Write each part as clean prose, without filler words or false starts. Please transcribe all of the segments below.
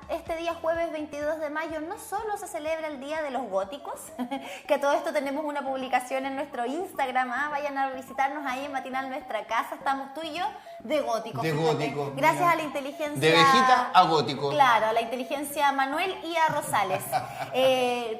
este día jueves 22 de mayo, no solo se celebra el Día de los Góticos, que todo esto tenemos una publicación en nuestro Instagram, vayan a visitarnos ahí en Matinal Nuestra Casa, estamos tú y yo de góticos. De gótico. Gracias mira. a la inteligencia... De Vejita a gótico. Claro, a la inteligencia Manuel y a Rosales.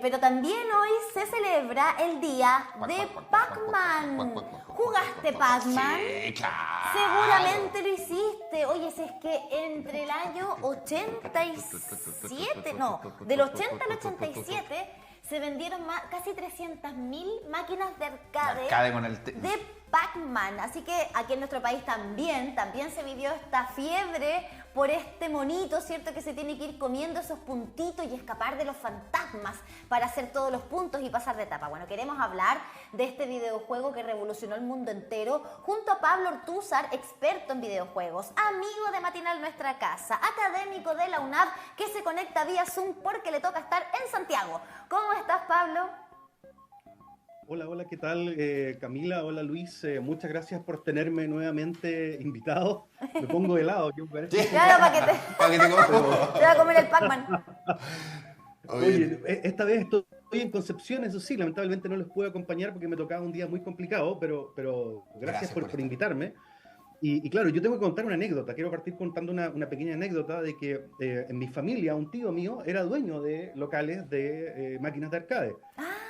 Pero también hoy se celebra el Día de Pac-Man. ¿Jugaste Pac-Man? Sí, claro. Seguramente lo hiciste. Oye, si es que entre el año 87, no, del 80 al 87 se vendieron casi 300.000 máquinas de arcade con el de Pac-Man. Así que aquí en nuestro país también se vivió esta fiebre por este monito, ¿cierto? Que se tiene que ir comiendo esos puntitos y escapar de los fantasmas para hacer todos los puntos y pasar de etapa. Bueno, queremos hablar de este videojuego que revolucionó el mundo entero junto a Pablo Ortúzar, experto en videojuegos, amigo de Matinal Nuestra Casa, académico de la UNAV que se conecta vía Zoom porque le toca estar en Santiago. ¿Cómo estás, Pablo? Hola, ¿qué tal Camila? Hola Luis, muchas gracias por tenerme nuevamente invitado. Me pongo helado, que me parece. Claro, para que te va a comer el Pac-Man. Oye, esta vez estoy en Concepción, eso sí, lamentablemente no les puedo acompañar porque me tocaba un día muy complicado, pero gracias por invitarme. Y claro, yo tengo que contar una anécdota. Quiero partir contando una pequeña anécdota de que en mi familia un tío mío era dueño de locales de máquinas de arcade.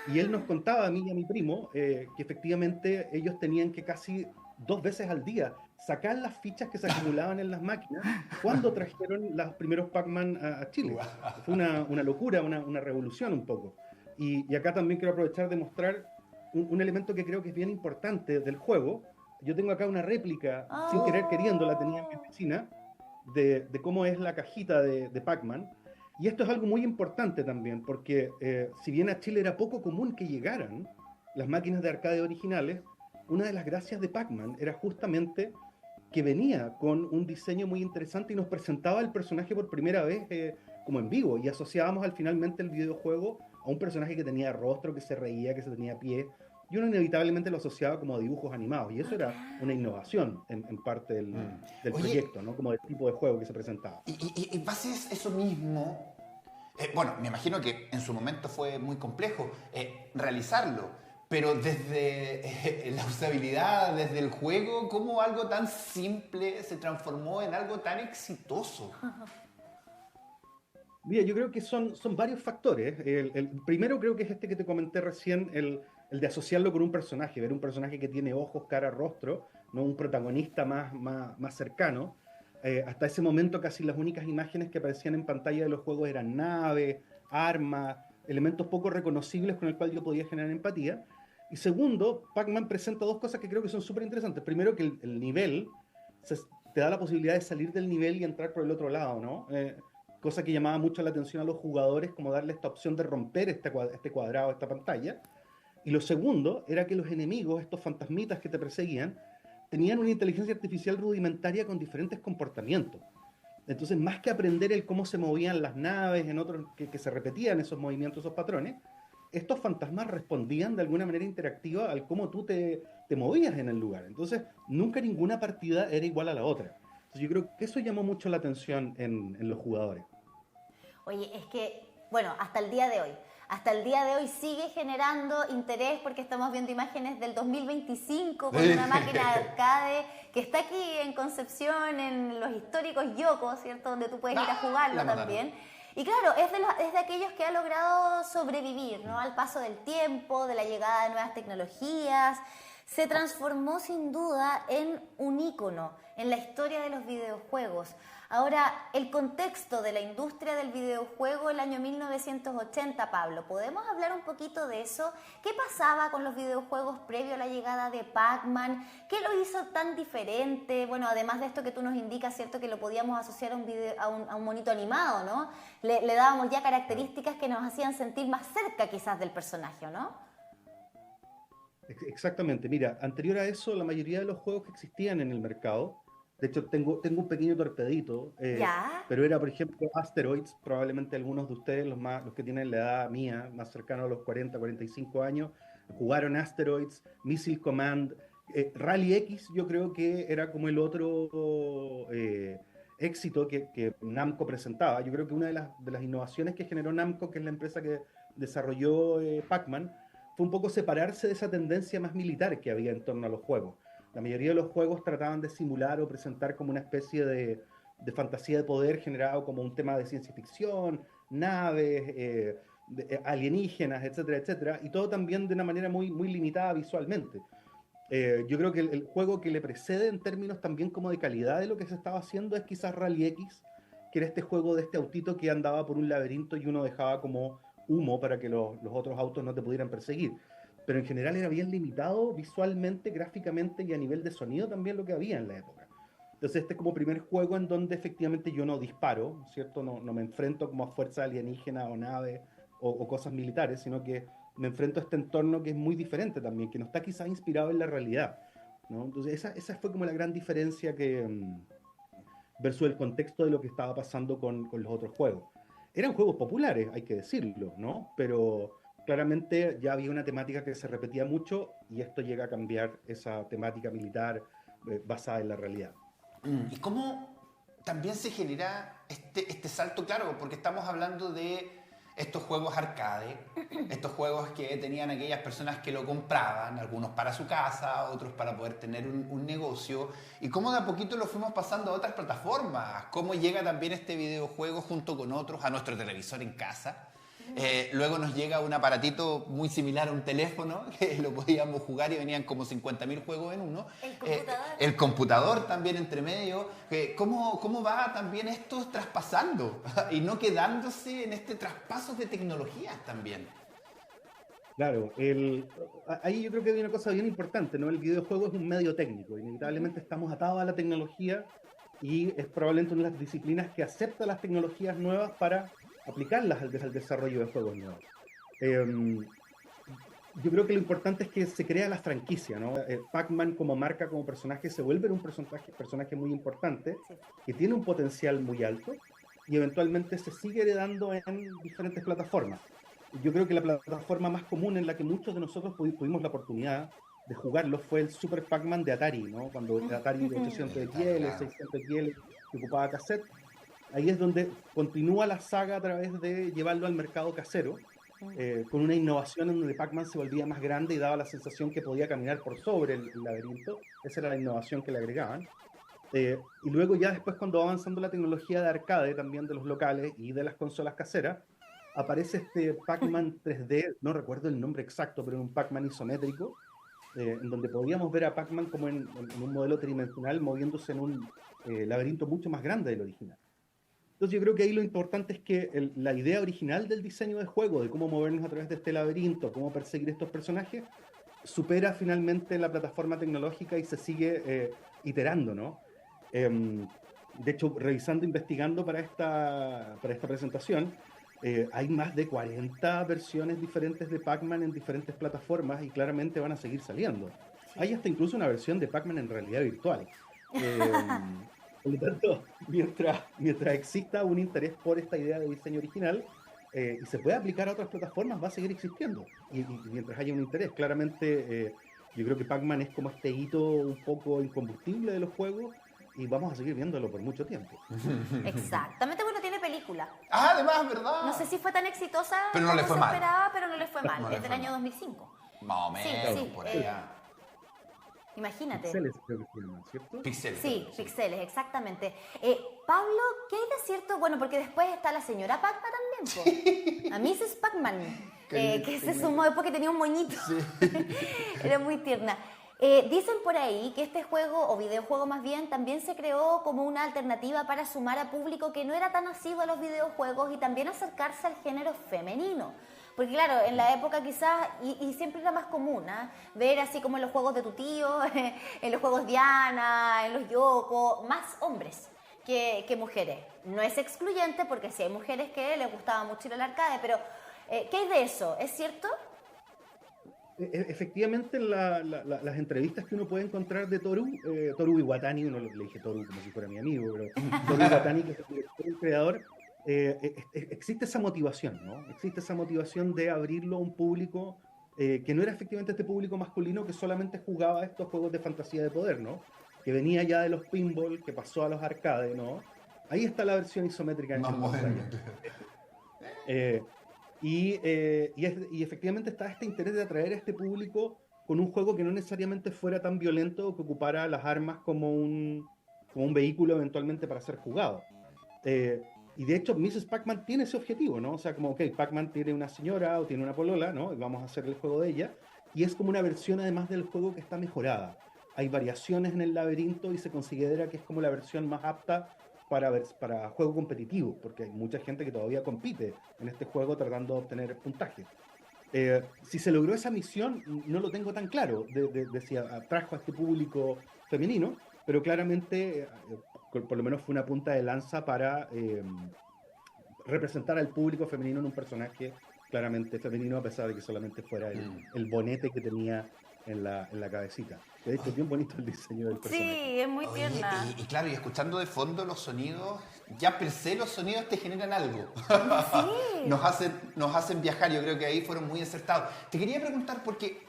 Y él nos contaba a mí y a mi primo que efectivamente ellos tenían que casi 2 veces al día sacar las fichas que se acumulaban en las máquinas cuando trajeron los primeros Pac-Man a Chile. Fue una locura, una revolución un poco. Y acá también quiero aprovechar de mostrar un elemento que creo que es bien importante del juego. Yo tengo acá una réplica, sin querer queriendo, la tenía en mi oficina, de cómo es la cajita de Pac-Man. Y esto es algo muy importante también, porque si bien a Chile era poco común que llegaran las máquinas de arcade originales, una de las gracias de Pac-Man era justamente que venía con un diseño muy interesante y nos presentaba el personaje por primera vez como en vivo, y asociábamos finalmente el videojuego a un personaje que tenía rostro, que se reía, que se tenía pie, y uno inevitablemente lo asociaba como a dibujos animados, y eso era una innovación en parte del proyecto, ¿no? Como del tipo de juego que se presentaba. Y en base a eso mismo, bueno, me imagino que en su momento fue muy complejo realizarlo, pero desde la usabilidad, desde el juego, ¿cómo algo tan simple se transformó en algo tan exitoso? Mira, yo creo que son varios factores. El primero creo que es este que te comenté recién, el de asociarlo con un personaje, ver un personaje que tiene ojos, cara, rostro, no un protagonista más cercano. Hasta ese momento casi las únicas imágenes que aparecían en pantalla de los juegos eran naves, armas, elementos poco reconocibles con el cual yo podía generar empatía. Y segundo, Pac-Man presenta 2 cosas que creo que son súper interesantes. Primero, que el nivel te da la posibilidad de salir del nivel y entrar por el otro lado, ¿no? Cosa que llamaba mucho la atención a los jugadores, como darle esta opción de romper este cuadrado, esta pantalla. Y lo segundo era que los enemigos, estos fantasmitas que te perseguían, tenían una inteligencia artificial rudimentaria con diferentes comportamientos. Entonces, más que aprender el cómo se movían las naves, en otros que se repetían esos movimientos, esos patrones, estos fantasmas respondían de alguna manera interactiva al cómo tú te movías en el lugar. Entonces, nunca ninguna partida era igual a la otra. Entonces, yo creo que eso llamó mucho la atención en los jugadores. Oye, es que, bueno, hasta el día de hoy sigue generando interés porque estamos viendo imágenes del 2025 con una máquina de arcade que está aquí en Concepción, en los históricos Yoko, ¿cierto? Donde tú puedes ir a jugarlo también. Y claro, es de aquellos que ha logrado sobrevivir, ¿no? Al paso del tiempo, de la llegada de nuevas tecnologías. Se transformó sin duda en un ícono en la historia de los videojuegos. Ahora, el contexto de la industria del videojuego el año 1980, Pablo, ¿podemos hablar un poquito de eso? ¿Qué pasaba con los videojuegos previo a la llegada de Pac-Man? ¿Qué lo hizo tan diferente? Bueno, además de esto que tú nos indicas, ¿cierto? Que lo podíamos asociar a un monito animado, ¿no? Le dábamos ya características que nos hacían sentir más cerca quizás del personaje, ¿no? Exactamente, mira, anterior a eso, la mayoría de los juegos que existían en el mercado, de hecho tengo un pequeño torpedito, pero era, por ejemplo, Asteroids. Probablemente algunos de ustedes, los que tienen la edad mía, más cercano a los 40, 45 años, jugaron Asteroids, Missile Command, Rally X. Yo creo que era como el otro éxito que Namco presentaba. Yo creo que una de las innovaciones que generó Namco, que es la empresa que desarrolló Pac-Man, fue un poco separarse de esa tendencia más militar que había en torno a los juegos. La mayoría de los juegos trataban de simular o presentar como una especie de fantasía de poder generado como un tema de ciencia ficción, naves, alienígenas, etcétera, etcétera, y todo también de una manera muy, muy limitada visualmente. Yo creo que el juego que le precede en términos también como de calidad de lo que se estaba haciendo es quizás Rally X, que era este juego de este autito que andaba por un laberinto y uno dejaba como humo para que los otros autos no te pudieran perseguir. Pero en general era bien limitado visualmente, gráficamente y a nivel de sonido también lo que había en la época. Entonces este es como primer juego en donde efectivamente yo no disparo, ¿cierto? No me enfrento como a fuerzas alienígenas o naves o cosas militares, sino que me enfrento a este entorno que es muy diferente también, que no está quizás inspirado en la realidad, ¿no? Entonces esa fue como la gran diferencia versus el contexto de lo que estaba pasando con los otros juegos. Eran juegos populares, hay que decirlo, ¿no? Pero claramente ya había una temática que se repetía mucho y esto llega a cambiar esa temática militar basada en la realidad. ¿Y cómo también se genera este salto? Claro, porque estamos hablando de estos juegos arcade, estos juegos que tenían aquellas personas que lo compraban, algunos para su casa, otros para poder tener un negocio, y cómo de a poquito lo fuimos pasando a otras plataformas, cómo llega también este videojuego junto con otros a nuestro televisor en casa. Luego nos llega un aparatito muy similar a un teléfono, que lo podíamos jugar y venían como 50.000 juegos en uno. El computador. El computador también entre medio. ¿Cómo va también esto traspasando y no quedándose en este traspaso de tecnologías también? Claro, ahí yo creo que hay una cosa bien importante, ¿no? El videojuego es un medio técnico, inevitablemente estamos atados a la tecnología y es probablemente una de las disciplinas que acepta las tecnologías nuevas para aplicarlas al desarrollo de juegos nuevos. Yo creo que lo importante es que se crea la franquicia, ¿no? Pac-Man como marca, como personaje, se vuelve un personaje muy importante, que tiene un potencial muy alto y eventualmente se sigue heredando en diferentes plataformas. Yo creo que la plataforma más común en la que muchos de nosotros tuvimos la oportunidad de jugarlo fue el Super Pac-Man de Atari, ¿no? Cuando Atari 800 XL, 600 XL, que ocupaba cassette. Ahí es donde continúa la saga a través de llevarlo al mercado casero, con una innovación en donde Pac-Man se volvía más grande y daba la sensación que podía caminar por sobre el laberinto. Esa era la innovación que le agregaban. Y luego ya después, cuando va avanzando la tecnología de arcade también de los locales y de las consolas caseras, aparece este Pac-Man 3D, no recuerdo el nombre exacto, pero un Pac-Man isométrico, en donde podíamos ver a Pac-Man como en un modelo tridimensional moviéndose en un laberinto mucho más grande del original. Entonces yo creo que ahí lo importante es que la idea original del diseño de juego, de cómo movernos a través de este laberinto, cómo perseguir estos personajes, supera finalmente la plataforma tecnológica y se sigue iterando, ¿no? De hecho, revisando, investigando para esta presentación, hay más de 40 versiones diferentes de Pac-Man en diferentes plataformas y claramente van a seguir saliendo. Hay hasta incluso una versión de Pac-Man en realidad virtual. Por lo tanto, mientras exista un interés por esta idea de diseño original y se pueda aplicar a otras plataformas, va a seguir existiendo. Y mientras haya un interés, claramente yo creo que Pac-Man es como este hito un poco incombustible de los juegos y vamos a seguir viéndolo por mucho tiempo. Exactamente, bueno, tiene película. Ah, además, ¿verdad? No sé si fue tan exitosa pero no le fue mal. Esperaba, pero no le fue mal. No es del año 2005. Más o menos, sí, por allá. Imagínate. Pixeles, creo que se llama, ¿cierto? Pixeles. Sí, pixeles, exactamente. Pablo, ¿qué hay de cierto? Bueno, porque después está la señora Pac-Man también, po. A Mrs. Pac-Man, que se sumó después que tenía un moñito. Sí. Era muy tierna. Dicen por ahí que este juego, o videojuego más bien, también se creó como una alternativa para sumar a público que no era tan asiduo a los videojuegos y también acercarse al género femenino. Porque claro, en la época quizás, y siempre era más común, ¿eh? Ver así como en los juegos de tu tío, en los juegos Diana, en los Yoko, más hombres que mujeres. No es excluyente porque sí hay mujeres que les gustaba mucho ir al arcade, pero ¿qué hay de eso? ¿Es cierto? Efectivamente, las entrevistas que uno puede encontrar de Toru Iwatani, no le dije Toru como si fuera mi amigo, pero Toru Iwatani, que es el creador, existe esa motivación, ¿no? Existe esa motivación de abrirlo a un público que no era efectivamente este público masculino que solamente jugaba estos juegos de fantasía de poder, ¿no? Que venía ya de los pinball, que pasó a los arcades, ¿no? Ahí está la versión isométrica en pantalla. Y efectivamente está este interés de atraer a este público con un juego que no necesariamente fuera tan violento o que ocupara las armas como un vehículo eventualmente para ser jugado. Y de hecho, Mrs. Pac-Man tiene ese objetivo, ¿no? O sea, como, ok, Pac-Man tiene una señora o tiene una polola, ¿no? Y vamos a hacer el juego de ella. Y es como una versión, además del juego, que está mejorada. Hay variaciones en el laberinto y se considera que es como la versión más apta para juego competitivo, porque hay mucha gente que todavía compite en este juego tratando de obtener puntaje. Si se logró esa misión, no lo tengo tan claro, de si atrajo a este público femenino, pero claramente, por lo menos fue una punta de lanza para representar al público femenino en un personaje claramente femenino, a pesar de que solamente fuera el bonete que tenía en la cabecita. De hecho, es bien bonito el diseño del personaje. Sí, es muy tierna. Y claro, y escuchando de fondo los sonidos, ya per se los sonidos te generan algo. Sí. nos hacen viajar, yo creo que ahí fueron muy acertados. Te quería preguntar, porque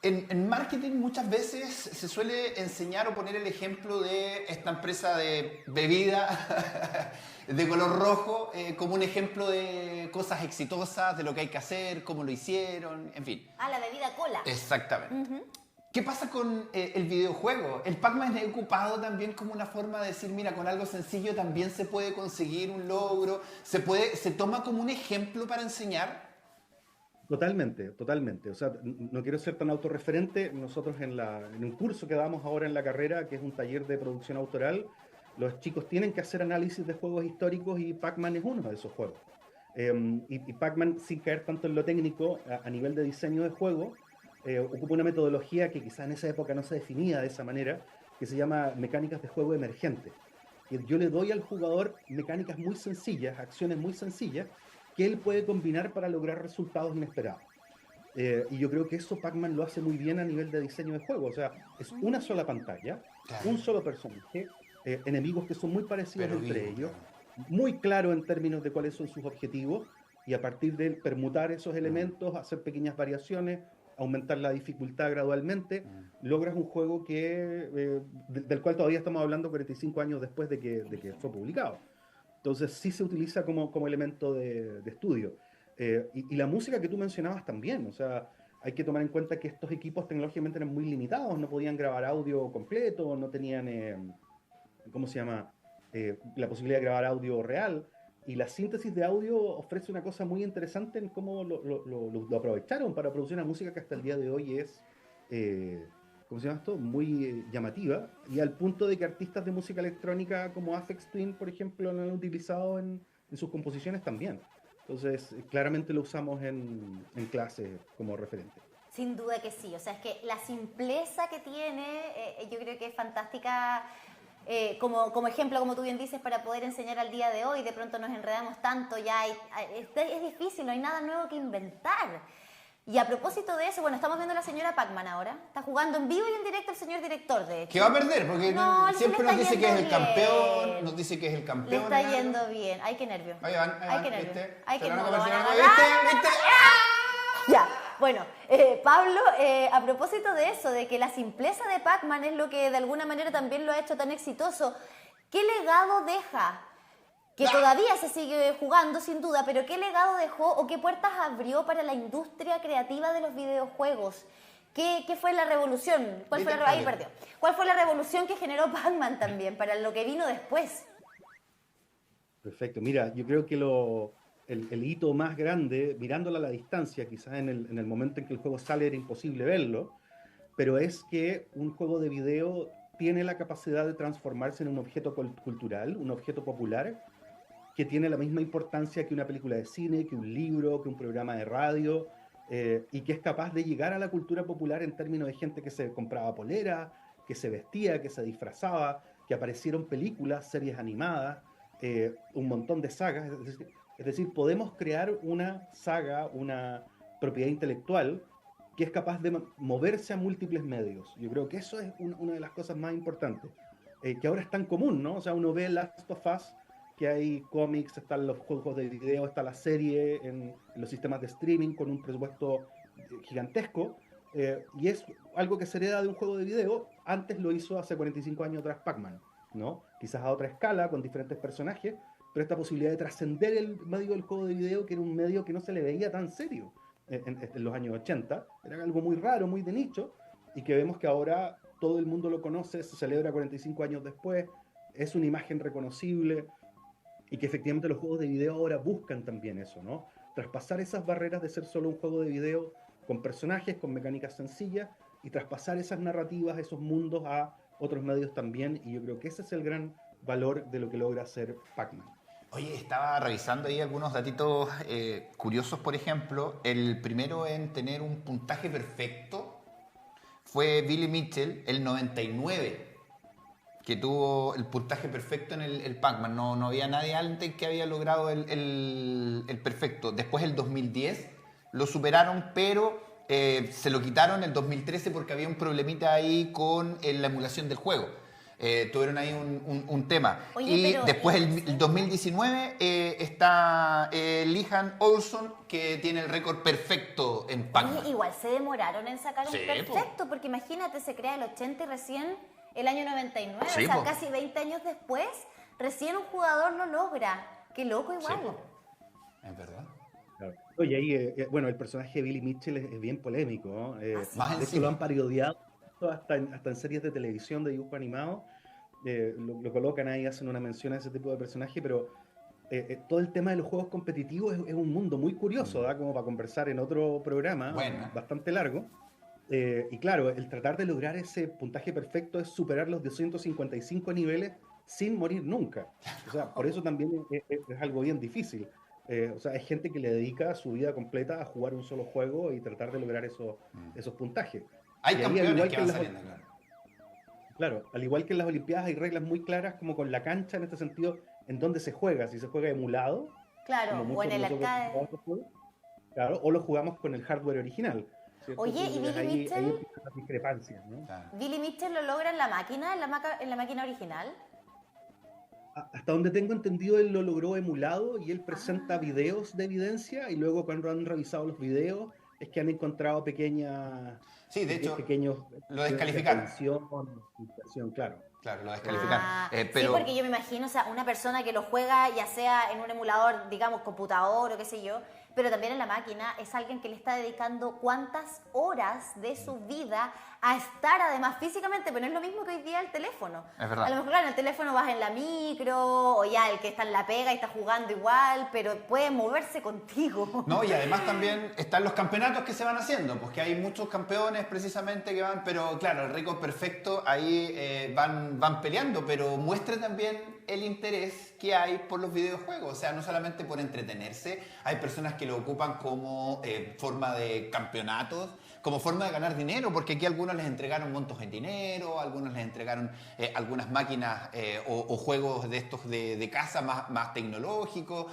en marketing muchas veces se suele enseñar o poner el ejemplo de esta empresa de bebida de color rojo como un ejemplo de cosas exitosas, de lo que hay que hacer, cómo lo hicieron, en fin. La bebida cola. Exactamente. ¿Qué pasa con el videojuego? El Pac-Man es ocupado también como una forma de decir, mira, con algo sencillo también se puede conseguir un logro, se toma como un ejemplo para enseñar. Totalmente, totalmente. O sea, no quiero ser tan autorreferente. Nosotros en un curso que damos ahora en la carrera, que es un taller de producción autoral, los chicos tienen que hacer análisis de juegos históricos y Pac-Man es uno de esos juegos. Y Pac-Man, sin caer tanto en lo técnico, a nivel de diseño de juego, ocupa una metodología que quizás en esa época no se definía de esa manera, que se llama mecánicas de juego emergente. Yo le doy al jugador mecánicas muy sencillas, acciones muy sencillas, que él puede combinar para lograr resultados inesperados. Y yo creo que eso Pac-Man lo hace muy bien a nivel de diseño de juego. O sea, es una sola pantalla, un solo personaje, enemigos que son muy parecidos entre ellos, muy claro en términos de cuáles son sus objetivos, y a partir de permutar esos elementos, hacer pequeñas variaciones, aumentar la dificultad gradualmente, logras un juego del cual todavía estamos hablando 45 años después de que fue publicado. Entonces sí se utiliza como elemento de estudio. Y la música que tú mencionabas también, o sea, hay que tomar en cuenta que estos equipos tecnológicamente eran muy limitados, no podían grabar audio completo, no tenían, ¿cómo se llama?, la posibilidad de grabar audio real. Y la síntesis de audio ofrece una cosa muy interesante en cómo lo aprovecharon para producir una música que hasta el día de hoy es, ¿cómo se llama esto?, muy llamativa, y al punto de que artistas de música electrónica como Aphex Twin, por ejemplo, lo han utilizado en sus composiciones también. Entonces, claramente lo usamos en clase como referente. Sin duda que sí, o sea, es que la simpleza que tiene, yo creo que es fantástica. Como ejemplo, como tú bien dices, para poder enseñar al día de hoy. De pronto nos enredamos tanto, ya es difícil, no hay nada nuevo que inventar. Y a propósito de eso, bueno, estamos viendo a la señora Pac-Man ahora. Está jugando en vivo y en directo el señor director, de hecho. Que va a perder, porque siempre nos dice que es el campeón, nos dice que es el campeón. Le está yendo bien. Ay, qué nervio. Ahí van, Ay, qué nervio. ¿viste? Ay, que no lo ¿Viste? van a ganar. ¿Viste? Ya, bueno, Pablo, a propósito de eso, de que la simpleza de Pac-Man es lo que de alguna manera también lo ha hecho tan exitoso, ¿qué legado deja? Que todavía se sigue jugando sin duda, pero ¿qué legado dejó o qué puertas abrió para la industria creativa de los videojuegos? ¿Qué fue la revolución? ¿Cuál fue la revolución que generó Pac-Man también para lo que vino después? Perfecto, mira, yo creo que el hito más grande, mirándola a la distancia, quizás en el momento en que el juego sale era imposible verlo, pero es que un juego de video tiene la capacidad de transformarse en un objeto cultural, un objeto popular, que tiene la misma importancia que una película de cine, que un libro, que un programa de radio, y que es capaz de llegar a la cultura popular en términos de gente que se compraba polera, que se vestía, que se disfrazaba, que aparecieron películas, series animadas, un montón de sagas. Es decir, podemos crear una saga, una propiedad intelectual que es capaz de moverse a múltiples medios. Yo creo que eso es una de las cosas más importantes, que ahora es tan común, ¿no? O sea, uno ve Last of Us, que hay cómics, están los juegos de video, está la serie en los sistemas de streaming con un presupuesto gigantesco, y es algo que se hereda de un juego de video. Antes lo hizo hace 45 años atrás Pac-Man. ¿no? Quizás a otra escala, con diferentes personajes, pero esta posibilidad de trascender el medio del juego de video, que era un medio que no se le veía tan serio en los años 80, era algo muy raro, muy de nicho, y que vemos que ahora todo el mundo lo conoce, se celebra 45 años después, es una imagen reconocible, y que efectivamente los juegos de video ahora buscan también eso, ¿no? Traspasar esas barreras de ser solo un juego de video con personajes, con mecánicas sencillas, y traspasar esas narrativas, esos mundos a otros medios también, y yo creo que ese es el gran valor de lo que logra hacer Pac-Man. Oye, estaba revisando ahí algunos datitos curiosos, por ejemplo. El primero en tener un puntaje perfecto fue Billy Mitchell, el 99, que tuvo el puntaje perfecto en el Pac-Man. No había nadie antes que había logrado el perfecto. Después, el 2010, lo superaron, pero se lo quitaron el 2013 porque había un problemita ahí con la emulación del juego. Tuvieron ahí un tema. Oye, y pero después el 2019 está Lihan Olson, que tiene el récord perfecto en Pac-Man. Oye, igual se demoraron en sacar Sí, un perfecto, porque imagínate, se crea el 80 y recién el año 99, Sí, o sea, po. casi 20 años después, recién un jugador lo logra. Qué loco igual. Sí, po. Es verdad. Claro. Oye, ahí, bueno, el personaje de Billy Mitchell es bien polémico, ¿no? sí. Más De hecho, encima. lo han parodiado hasta en series de televisión de dibujo animado. Lo colocan ahí, hacen una mención a ese tipo de personaje, pero todo el tema de los juegos competitivos es un mundo muy curioso, ¿da? Como para conversar en otro programa Bueno. bastante largo. Y claro, el tratar de lograr ese puntaje perfecto es superar los 255 niveles sin morir nunca. O sea, por eso también es algo bien difícil. O sea, hay gente que le dedica su vida completa a jugar un solo juego y tratar de lograr esos puntajes. Hay Y ahí, al campeones igual que que van en las saliendo, claro. Claro, al igual que en las Olimpiadas hay reglas muy claras como con la cancha en este sentido, en dónde se juega, si se juega emulado, Claro, como o muchos en de el nosotros arcade. jugamos estos juegos, claro, o lo jugamos con el hardware original, ¿cierto? Oye, ¿y Entonces Billy ahí Mitchell? empiezan las discrepancias, ¿no? Claro. ¿Billy Mitchell lo logra en la máquina, en la máquina original? Hasta donde tengo entendido, él lo logró emulado y él presenta Ah, videos de evidencia y luego cuando han revisado los videos es que han encontrado Sí, de hecho, pequeños lo evidencias de descalificaron. edición, inflación, claro. Claro, lo descalificaron. sí, Pero porque yo me imagino, o sea, una persona que lo juega ya sea en un emulador, digamos, computador o qué sé yo, pero también en la máquina, es alguien que le está dedicando cuántas horas de su vida a estar además físicamente, pero no es lo mismo que hoy día el teléfono. Es verdad. A lo mejor, claro, en el teléfono vas en la micro, o ya el que está en la pega y está jugando igual, pero puede moverse contigo. no, y además también están los campeonatos que se van haciendo, pues que hay muchos campeones precisamente que van, pero claro, el récord perfecto ahí van peleando, pero muestra también el interés que hay por los videojuegos, o sea, no solamente por entretenerse, hay personas que lo ocupan como forma de campeonatos, como forma de ganar dinero, porque aquí algunos les entregaron montos en dinero, algunos les entregaron algunas máquinas o juegos de estos de casa más tecnológicos.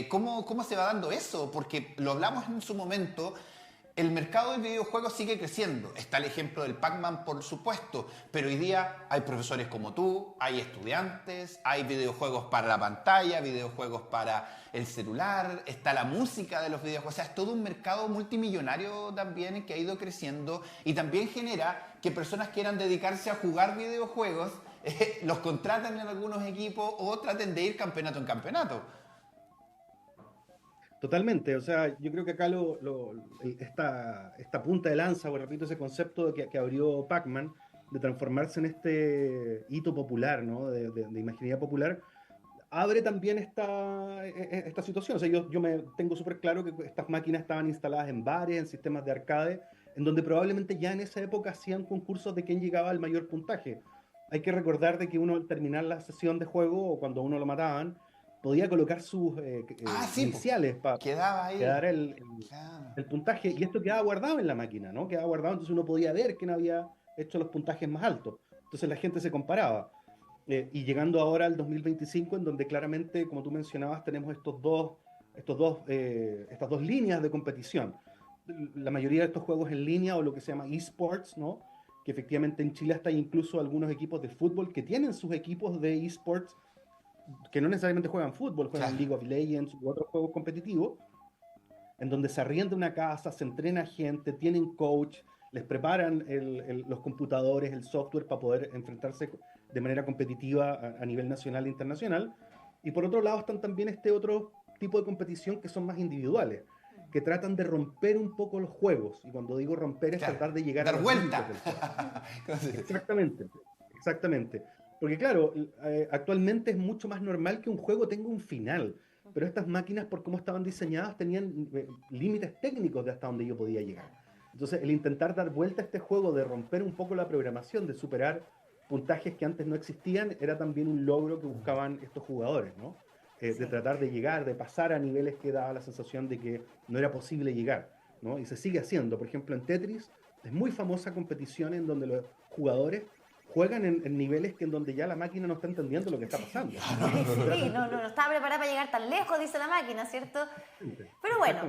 ¿Cómo se va dando eso? Porque lo hablamos en su momento. El mercado de videojuegos sigue creciendo. Está el ejemplo del Pac-Man, por supuesto, pero hoy día hay profesores como tú, hay estudiantes, hay videojuegos para la pantalla, videojuegos para el celular, está la música de los videojuegos. O sea, es todo un mercado multimillonario también que ha ido creciendo y también genera que personas quieran dedicarse a jugar videojuegos, los contratan en algunos equipos o traten de ir campeonato en campeonato. Totalmente, o sea, yo creo que acá esta punta de lanza, o repito, ese concepto que abrió Pac-Man, de transformarse en este hito popular, ¿no? De imaginería popular, abre también esta situación. O sea, yo me tengo súper claro que estas máquinas estaban instaladas en bares, en sistemas de arcade, en donde probablemente ya en esa época hacían concursos de quién llegaba al mayor puntaje. Hay que recordar de que uno al terminar la sesión de juego, o cuando a uno lo mataban, podía colocar sus Sí, po. iniciales para Quedaba ahí. quedar Claro. el puntaje, y esto quedaba guardado en la máquina, ¿no? Quedaba guardado, entonces uno podía ver quién había hecho los puntajes más altos. Entonces la gente se comparaba. Y llegando ahora al 2025, en donde claramente, como tú mencionabas, tenemos estas dos líneas de competición. La mayoría de estos juegos en línea, o lo que se llama esports, ¿no? Que efectivamente en Chile hasta hay incluso algunos equipos de fútbol que tienen sus equipos de esports, que no necesariamente juegan fútbol, juegan Claro. League of Legends u otros juegos competitivos, en donde se arrienda una casa, se entrena gente, tienen coach, les preparan los computadores, el software para poder enfrentarse de manera competitiva a nivel nacional e internacional. Y por otro lado están también este otro tipo de competición que son más individuales, que tratan de romper un poco los juegos. Y cuando digo romper es tratar de llegar dar a los vuelta. Exactamente, exactamente. Porque claro, actualmente es mucho más normal que un juego tenga un final, pero estas máquinas, por cómo estaban diseñadas, tenían límites técnicos de hasta donde yo podía llegar. Entonces, el intentar dar vuelta a este juego, de romper un poco la programación, de superar puntajes que antes no existían, era también un logro que buscaban estos jugadores, ¿no? De tratar de llegar, de pasar a niveles que daba la sensación de que no era posible llegar, ¿no? Y se sigue haciendo. Por ejemplo, en Tetris es muy famosa competición en donde los jugadores juegan en niveles que en donde ya la máquina no está entendiendo lo que está pasando. Sí, no estaba preparada para llegar tan lejos, dice la máquina, ¿cierto? Pero bueno,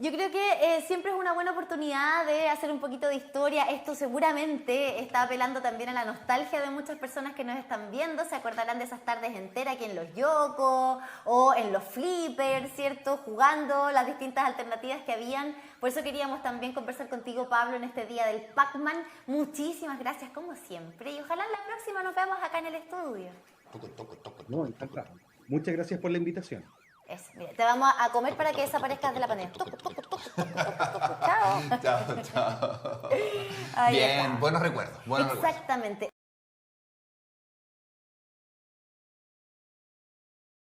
yo creo que siempre es una buena oportunidad de hacer un poquito de historia. Esto seguramente está apelando también a la nostalgia de muchas personas que nos están viendo. Se acordarán de esas tardes enteras aquí en los Yoko o en los Flippers, ¿cierto? Jugando las distintas alternativas que habían. Por eso queríamos también conversar contigo, Pablo, en este día del Pac-Man. Muchísimas gracias, como siempre. Y ojalá en la próxima nos veamos acá en el estudio. No, encantado. Muchas gracias por la invitación. Eso, mira, te vamos a comer para que desaparezcas de la pandemia. Chao. Chao, chao. Ahí Bien, está. buenos recuerdos. Exactamente.